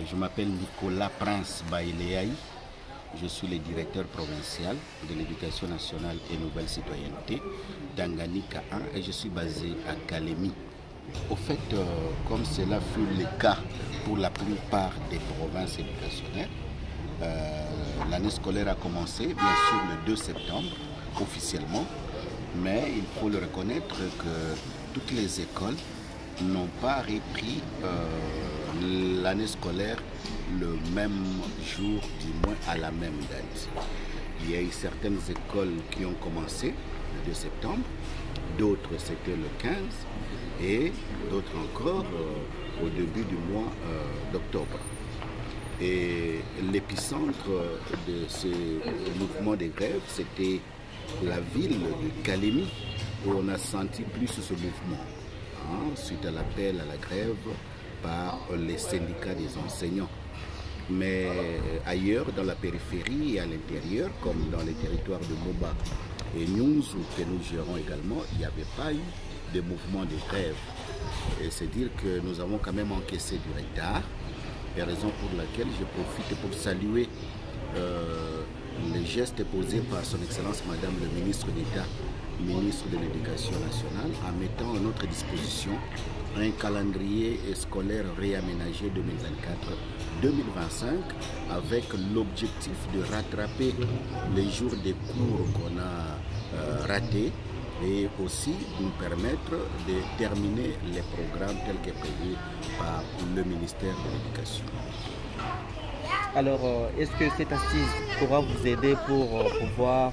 Je m'appelle Nicolas Prince Baïléaï. Je suis le directeur provincial de l'éducation nationale et nouvelle citoyenneté d'Anganika 1 et je suis basé à Kalemi. Au fait, comme cela fut le cas pour la plupart des provinces éducationnelles, l'année scolaire a commencé bien sûr le 2 septembre officiellement, mais il faut le reconnaître que toutes les écoles n'ont pas repris l'année scolaire le même jour, du moins à la même date. Il y a eu certaines écoles qui ont commencé le 2 septembre, d'autres c'était le 15 et d'autres encore au début du mois d'octobre. Et l'épicentre de ce mouvement de grève, c'était la ville de Kalemi, où on a senti plus ce mouvement, suite à l'appel à la grève par les syndicats des enseignants. Mais ailleurs, dans la périphérie et à l'intérieur, comme dans les territoires de Moba et Nyunzu, que nous gérons également, il n'y avait pas eu de mouvement de grève. Et c'est dire que nous avons quand même encaissé du retard, et raison pour laquelle je profite pour saluer les gestes posés par son Excellence Madame le ministre d'État, ministre de l'Éducation nationale, en mettant à notre disposition un calendrier scolaire réaménagé 2024-2025 avec l'objectif de rattraper les jours de cours qu'on a ratés et aussi nous permettre de terminer les programmes tels que prévus par le ministère de l'Éducation. Alors, est-ce que cette assise pourra vous aider pour pouvoir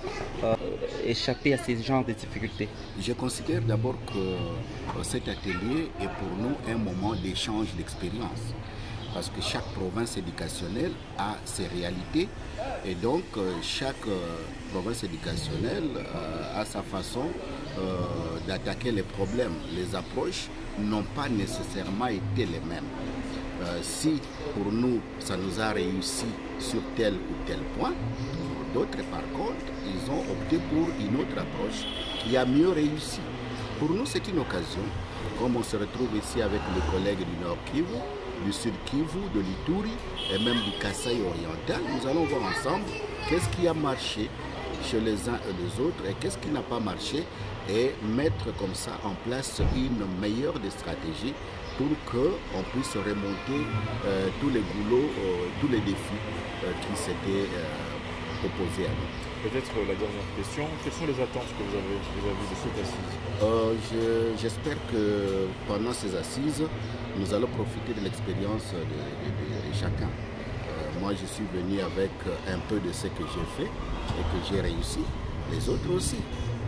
échapper à ces genres de difficultés? Je considère d'abord que cet atelier est pour nous un moment d'échange d'expérience. Parce que chaque province éducationnelle a ses réalités et donc chaque province éducationnelle a sa façon d'attaquer les problèmes. Les approches n'ont pas nécessairement été les mêmes. Si pour nous ça nous a réussi sur tel ou tel point, d'autres par contre ils ont opté pour une autre approche qui a mieux réussi. Pour nous c'est une occasion, comme on se retrouve ici avec les collègues du Nord Kivu, du Sud Kivu, de l'Ituri et même du Kasaï oriental, nous allons voir ensemble qu'est-ce qui a marché chez les uns et les autres et qu'est-ce qui n'a pas marché et mettre comme ça en place une meilleure des stratégies pour qu'on puisse remonter tous les goulots, tous les défis qui s'étaient opposés à nous. Peut-être la dernière question, quelles sont les attentes que vous avez vis-à-vis de cette assise? J'espère que pendant ces assises, nous allons profiter de l'expérience de chacun. Moi, je suis venu avec un peu de ce que j'ai fait et que j'ai réussi, les autres aussi.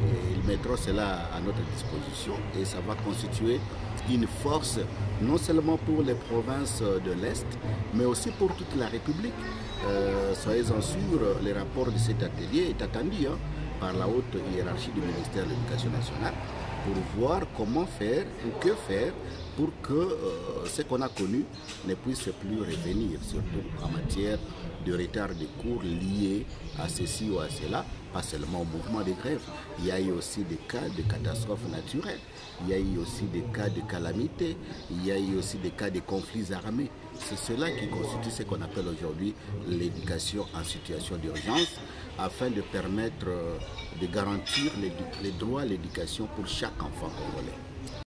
Et ils mettront cela à notre disposition et ça va constituer une force non seulement pour les provinces de l'Est, mais aussi pour toute la République. Soyez-en sûrs, le rapport de cet atelier est attendu par la haute hiérarchie du ministère de l'Éducation nationale pour voir comment faire ou que faire pour que ce qu'on a connu ne puisse plus revenir, surtout en matière de retard de cours liés à ceci ou à cela, pas seulement au mouvement de grève. Il y a eu aussi des cas de catastrophes naturelles, il y a eu aussi des cas de calamités, il y a eu aussi des cas de conflits armés. C'est cela qui constitue ce qu'on appelle aujourd'hui l'éducation en situation d'urgence, afin de permettre de garantir les droits à l'éducation pour chaque enfant congolais.